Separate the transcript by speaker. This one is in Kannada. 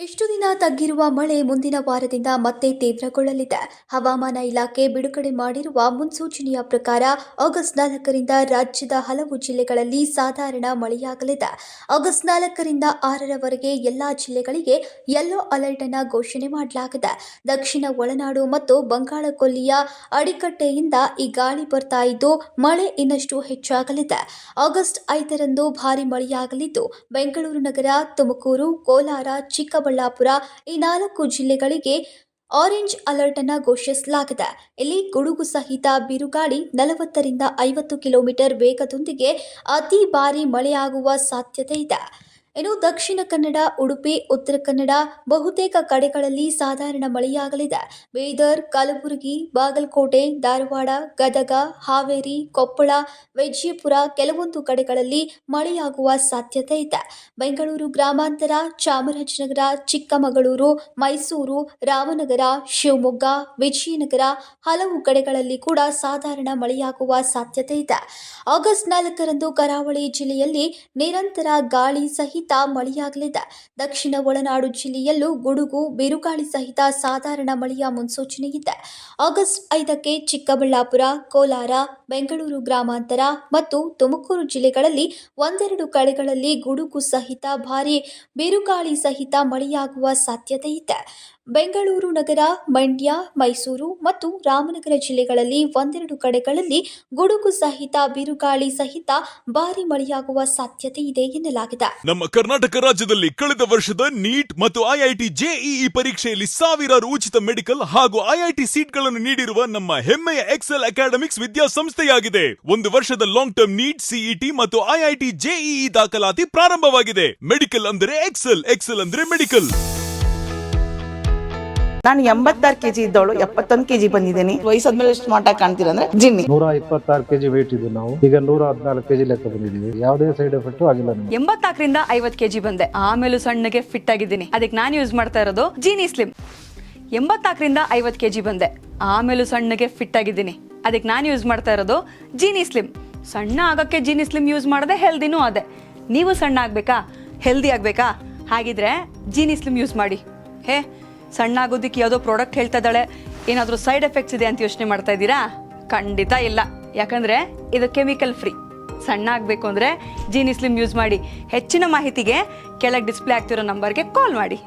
Speaker 1: ಇಷ್ಟು ದಿನ ತಗ್ಗಿರುವ ಮಳೆ ಮುಂದಿನ ವಾರದಿಂದ ಮತ್ತೆ ತೀವ್ರಗೊಳ್ಳಲಿದೆ. ಹವಾಮಾನ ಇಲಾಖೆ ಬಿಡುಗಡೆ ಮಾಡಿರುವ ಮುನ್ಸೂಚನೆಯ ಪ್ರಕಾರ ಆಗಸ್ಟ್ 4ರಿಂದ ರಾಜ್ಯದ ಹಲವು ಜಿಲ್ಲೆಗಳಲ್ಲಿ ಸಾಧಾರಣ ಮಳೆಯಾಗಲಿದೆ. ಆಗಸ್ಟ್ 4ರಿಂದ 6ರವರೆಗೆ ಎಲ್ಲಾ ಜಿಲ್ಲೆಗಳಿಗೆ ಯೆಲ್ಲೋ ಅಲರ್ಟ್ ಅನ್ನು ಘೋಷಣೆ ಮಾಡಲಾಗಿದೆ. ದಕ್ಷಿಣ ಒಳನಾಡು ಮತ್ತು ಬಂಗಾಳ ಕೊಲ್ಲಿಯ ಅಡಿಕಟ್ಟೆಯಿಂದ ಈ ಗಾಳಿ ಬರ್ತಾ ಇದ್ದು ಮಳೆ ಇನ್ನಷ್ಟು ಹೆಚ್ಚಾಗಲಿದೆ. ಆಗಸ್ಟ್ 5ರಂದು ಭಾರಿ ಮಳೆಯಾಗಲಿದ್ದು ಬೆಂಗಳೂರು ನಗರ, ತುಮಕೂರು, ಕೋಲಾರ, ಚಿಕ್ಕಬಳ್ಳಾಪುರ ಈ 4 ಜಿಲ್ಲೆಗಳಿಗೆ ಆರೆಂಜ್ ಅಲರ್ಟ್ ಅನ್ನು ಘೋಷಿಸಲಾಗಿದೆ. ಇಲ್ಲಿ ಗುಡುಗು ಸಹಿತ ಬಿರುಗಾಳಿ 40ರಿಂದ 50 ಕಿಲೋಮೀಟರ್ ವೇಗದೊಂದಿಗೆ ಅತಿ ಭಾರಿ ಮಳೆಯಾಗುವ ಸಾಧ್ಯತೆ ಇದೆ. ಇನ್ನು ದಕ್ಷಿಣ ಕನ್ನಡ, ಉಡುಪಿ, ಉತ್ತರ ಕನ್ನಡ ಬಹುತೇಕ ಕಡೆಗಳಲ್ಲಿ ಸಾಧಾರಣ ಮಳೆಯಾಗಲಿದೆ. ಬೀದರ್, ಕಲಬುರಗಿ, ಬಾಗಲಕೋಟೆ, ಧಾರವಾಡ, ಗದಗ, ಹಾವೇರಿ, ಕೊಪ್ಪಳ, ವಿಜಯಪುರ ಕೆಲವೊಂದು ಕಡೆಗಳಲ್ಲಿ ಮಳೆಯಾಗುವ ಸಾಧ್ಯತೆ ಇದೆ. ಬೆಂಗಳೂರು ಗ್ರಾಮಾಂತರ, ಚಾಮರಾಜನಗರ, ಚಿಕ್ಕಮಗಳೂರು, ಮೈಸೂರು, ರಾಮನಗರ, ಶಿವಮೊಗ್ಗ, ವಿಜಯನಗರ ಹಲವು ಕಡೆಗಳಲ್ಲಿ ಕೂಡ ಸಾಧಾರಣ ಮಳೆಯಾಗುವ ಸಾಧ್ಯತೆ ಇದೆ. ಆಗಸ್ಟ್ 4ರಂದು ಕರಾವಳಿ ಜಿಲ್ಲೆಯಲ್ಲಿ ನಿರಂತರ ಗಾಳಿ ಸಹಿತ ಮಳೆಯಾಗಲಿದೆ. ದಕ್ಷಿಣ ಒಳನಾಡು ಜಿಲ್ಲೆಯಲ್ಲೂ ಗುಡುಗು, ಬಿರುಗಾಳಿ ಸಹಿತ ಸಾಧಾರಣ ಮಳೆಯ ಮುನ್ಸೂಚನೆ ಇದೆ. ಆಗಸ್ಟ್ 5ಕ್ಕೆ ಚಿಕ್ಕಬಳ್ಳಾಪುರ, ಕೋಲಾರ, ಬೆಂಗಳೂರು ಗ್ರಾಮಾಂತರ ಮತ್ತು ತುಮಕೂರು ಜಿಲ್ಲೆಗಳಲ್ಲಿ ಒಂದೆರಡು ಕಡೆಗಳಲ್ಲಿ ಗುಡುಗು ಸಹಿತ ಭಾರೀ ಬಿರುಗಾಳಿ ಸಹಿತ ಮಳೆಯಾಗುವ ಸಾಧ್ಯತೆ ಇದೆ. ಬೆಂಗಳೂರು ನಗರ, ಮಂಡ್ಯ, ಮೈಸೂರು ಮತ್ತು ರಾಮನಗರ ಜಿಲ್ಲೆಗಳಲ್ಲಿ ಒಂದೆರಡು ಕಡೆಗಳಲ್ಲಿ ಗುಡುಗು ಸಹಿತ ಬಿರುಗಾಳಿ ಸಹಿತ ಭಾರಿ ಮಳೆಯಾಗುವ ಸಾಧ್ಯತೆ ಇದೆ ಎನ್ನಲಾಗಿದೆ.
Speaker 2: ನಮ್ಮ ಕರ್ನಾಟಕ ರಾಜ್ಯದಲ್ಲಿ ಕಳೆದ ವರ್ಷದ ನೀಟ್ ಮತ್ತು ಐಐಟಿ ಜೆಇಇ ಪರೀಕ್ಷೆಯಲ್ಲಿ ಸಾವಿರಾರು ಉಚಿತ ಮೆಡಿಕಲ್ ಹಾಗೂ ಐಐಟಿ ಸೀಟ್ಗಳನ್ನು ನೀಡಿರುವ ನಮ್ಮ ಹೆಮ್ಮೆಯ ಎಕ್ಸೆಲ್ ಅಕಾಡೆಮಿಕ್ಸ್ ವಿದ್ಯಾಸಂಸ್ಥೆಯಾಗಿದೆ. ಒಂದು ವರ್ಷದ ಲಾಂಗ್ ಟರ್ಮ್ ನೀಟ್, ಸಿಇಟಿ ಮತ್ತು ಐಐಟಿ ಜೆಇಇ ದಾಖಲಾತಿ ಪ್ರಾರಂಭವಾಗಿದೆ. ಮೆಡಿಕಲ್ ಅಂದರೆ ಎಕ್ಸೆಲ್, ಎಕ್ಸೆಲ್ ಅಂದರೆ ಮೆಡಿಕಲ್.
Speaker 3: ನಾನು 86 kg ಇದ್ದವಳು 71 kg ಬಂದಿದ್ದೀನಿ. ವಯಸ್ಸಾದ್ಮೇಲೆ ಸ್ಮಾರ್ಟ್ ಆಗಿ ಕಾಣ್ತೀರಾ ಅಂದ್ರೆ ಜಿನ್ನಿ.
Speaker 4: 126 kg ವೇಟ್ ಇದ್ದು ನಾವು ಈಗ 114 kg ಲೆಕ್ಕ ಬಂದಿದ್ದೀವಿ. ಯಾವುದೇ ಸೈಡ್ ಎಫೆಕ್ಟ್ ಆಗಿಲ್ಲ.
Speaker 5: 84ರಿಂದ 50 kg ಬಂದೆ, ಆಮೇಲೆ ಸಣ್ಣಗೆ ಫಿಟ್ ಆಗಿದ್ದೀನಿ. ಅದಕ್ಕೆ ನಾನು ಯೂಸ್ ಮಾಡ್ತಾ ಇರೋದು ಜೀನಿ ಸ್ಲಿಮ್. 84ರಿಂದ 50 kg ಬಂದೆ, ಆಮೇಲೆ ಸಣ್ಣಗೆ ಫಿಟ್ ಆಗಿದ್ದೀನಿ. ಅದಕ್ಕೆ ನಾನು ಯೂಸ್ ಮಾಡ್ತಾ ಇರೋದು ಜೀನಿ ಸ್ಲಿಮ್. ಸಣ್ಣ ಆಗಕ್ಕೆ ಜೀನಿ ಸ್ಲಿಮ್ ಯೂಸ್ ಮಾಡದೆ ಹೆಲ್ದಿನೂ ಅದೇ. ನೀವು ಸಣ್ಣ ಆಗ್ಬೇಕಾ, ಹೆಲ್ದಿ ಆಗ್ಬೇಕಾ? ಹಾಗಿದ್ರೆ ಜೀನಿ ಸ್ಲಿಮ್ ಯೂಸ್ ಮಾಡಿ. ಸಣ್ಣ ಆಗೋದಕ್ಕೆ ಯಾವುದೋ ಪ್ರಾಡಕ್ಟ್ ಹೇಳ್ತಾ ಇದ್ದಾಳೆ, ಏನಾದರೂ ಸೈಡ್ ಎಫೆಕ್ಟ್ಸ್ ಇದೆ ಅಂತ ಯೋಚನೆ ಮಾಡ್ತಾ ಇದ್ದೀರಾ? ಖಂಡಿತ ಇಲ್ಲ, ಯಾಕಂದರೆ ಇದು ಕೆಮಿಕಲ್ ಫ್ರೀ. ಸಣ್ಣ ಆಗಬೇಕು ಅಂದರೆ ಜೀನಿ ಸ್ಲಿಮ್ ಯೂಸ್ ಮಾಡಿ. ಹೆಚ್ಚಿನ ಮಾಹಿತಿಗೆ ಕೆಳಗೆ ಡಿಸ್ಪ್ಲೇ ಆಗ್ತಿರೋ ನಂಬರ್ಗೆ ಕಾಲ್ ಮಾಡಿ.